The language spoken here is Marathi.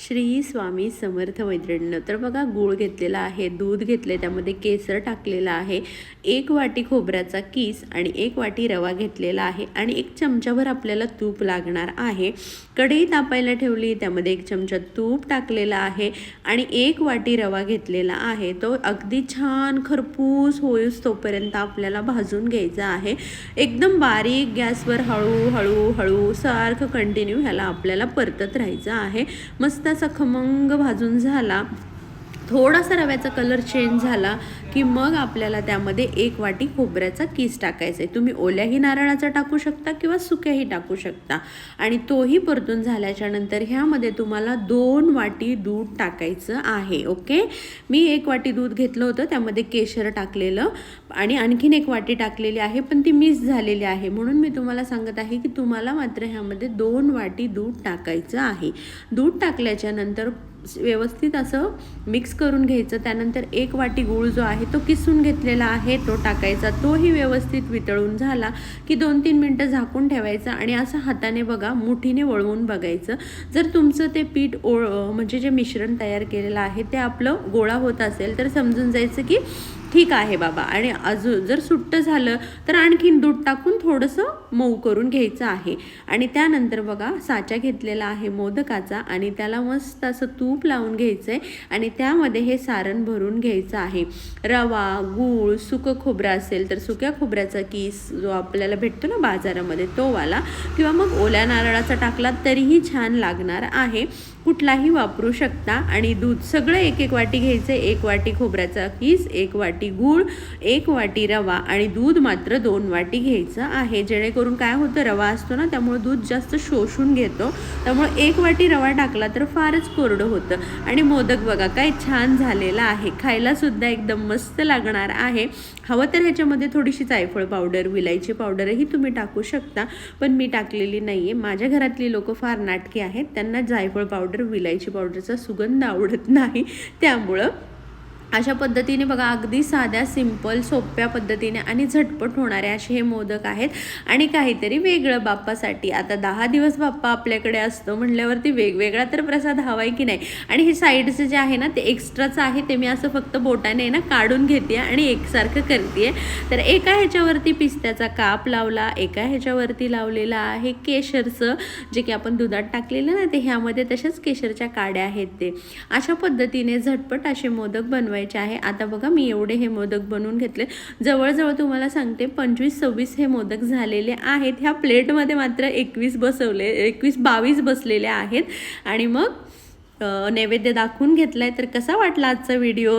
श्री स्वामी समर्थ मैत्रिणींनो, तर बघा गूळ घेतलेला आहे, दूध घेतले, त्यामध्ये केसर टाकलेला आहे, 1 वाटी खोबऱ्याचा किस आणि 1 वाटी रवा घेतलेला आहे आणि 1 चमचाभर आपल्याला तूप लागणार आहे। कढई तापायला ठेवली, त्यामध्ये 1 चमचा तूप टाकलेला आहे आणि 1 वाटी रवा घेतलेला आहे। तो अगदी छान खरपूस होईस तोपर्यंत आपल्याला भाजून घ्यायचा आहे। एकदम बारीक गॅसवर हळू सारखं कंटिन्यू ह्याला आपल्याला परतत राहायचं आहे। मस्त असा खमंग भाजून झाला, थोडासा रव्याचा कलर चेंज झाला की मग आपल्याला त्यामध्ये 1 वाटी खोबऱ्याचा किस टाकायचा आहे। तुम्ही ओल्याही नारळाचा टाकू शकता किंवा सुक्याही टाकू शकता आणि तोही परतून झाल्याच्या नंतर ह्यामध्ये तुम्हाला 2 वाटी दूध टाकायचं आहे। ओके, मी 1 वाटी दूध घेतलं होतं, त्यामध्ये केशर टाकलेलं आणि आणखीन 1 वाटी टाकलेली आहे, पण ती मिस झालेली आहे, म्हणून मी तुम्हाला सांगत आहे की तुम्हाला मात्र ह्यामध्ये 2 वाटी दूध टाकायचं आहे। दूध टाकल्याच्या नंतर व्यवस्थित असं मिक्स करून घ्यायचं। त्यानंतर 1 वाटी गूळ जो आहे तो किसून घेतलेला आहे तो टाकायचा, तोही व्यवस्थित वितळून झाला की 2-3 मिनटं झाकून ठेवायचं आणि असं हाताने बघा मुठीने वळवून बघायचं। जर तुमचं ते पीठ म्हणजे जे मिश्रण तयार केलेलं आहे ते आपलं गोळा होत असेल तर समजून जायचं की ठीक आहे बाबा, आणि अजून जर सुट्ट झालं तर आणखीन दूध टाकून थोडंसं मऊ करून घ्यायचं आहे। आणि त्यानंतर बघा साचा घेतलेला आहे मोदकाचा आणि त्याला मस्त असं तूप लावून घ्यायचं आहे आणि त्यामध्ये हे सारण भरून घ्यायचं आहे। रवा, गूळ, सुकं खोबरं असेल तर सुक्या खोबऱ्याचा किस जो आपल्याला भेटतो ना बाजारामध्ये तो वाला, किंवा मग ओल्या नारळाचा टाकला तरीही छान लागणार आहे, कुठलाही वापरू शकता। आणि दूध सगळं 1-1 वाटी घ्यायचं, 1 वाटी खोबऱ्याचा किस, 1 वाटी गूळ, 1 वाटी रवा आणि दूध मात्र 2 वाटी घ्यायचं आहे। जेणेकरून काय होतं, रवा असतो ना त्यामुळे दूध जास्त शोषून घेतो, त्यामुळे 1 वाटी रवा टाकला तर फारच कोरडं होतं। आणि मोदक बघा काय छान झालेला आहे, खायला सुद्धा एकदम मस्त लागणार आहे। हवं तर ह्याच्यामध्ये थोडीशी जायफळ पावडर, विलायची पावडरही तुम्ही टाकू शकता, पण मी टाकलेली नाही आहे। माझ्या घरातली लोक फार नाटकी आहेत, त्यांना जायफळ पावडर, विलायची पावडरचा सुगंध आवडत नाही, त्यामुळं अशा पद्धतीने बघा अगदी साध्या सिंपल सोप्या पद्धतीने आणि झटपट होणारे असे हे मोदक आहेत आणि काहीतरी वेगळं बाप्पासाठी। आता 10 दिवस बाप्पा आपल्याकडे असतो म्हटल्यावरती वेगवेगळा तर प्रसाद हवाय की नाही। आणि हे साईडचं जे आहे ना ते एक्स्ट्राचं आहे, ते मी असं फक्त बोटाने ना काढून घेते आणि एकसारखं करते। तर एका ह्याच्यावरती पिस्त्याचा काप लावला, एका ह्याच्यावरती लावलेला आहे केशरचं, जे की आपण दुधात टाकलेलं ना ते ह्यामध्ये तशाच केशरच्या काड्या आहेत ते। अशा पद्धतीने झटपट असे मोदक बनवायचे आहे। आता बघा मी एवढे हे मोदक बनवून घेतले, जवळजवळ तुम्हाला सांगते 25-26 हे मोदक झालेले आहेत। ह्या प्लेटमध्ये मात्र 21-22 बसलेले आहेत आणि मग नैवेद्य दाखवून घेतलाय। तर कसा वाटला आजचा व्हिडिओ?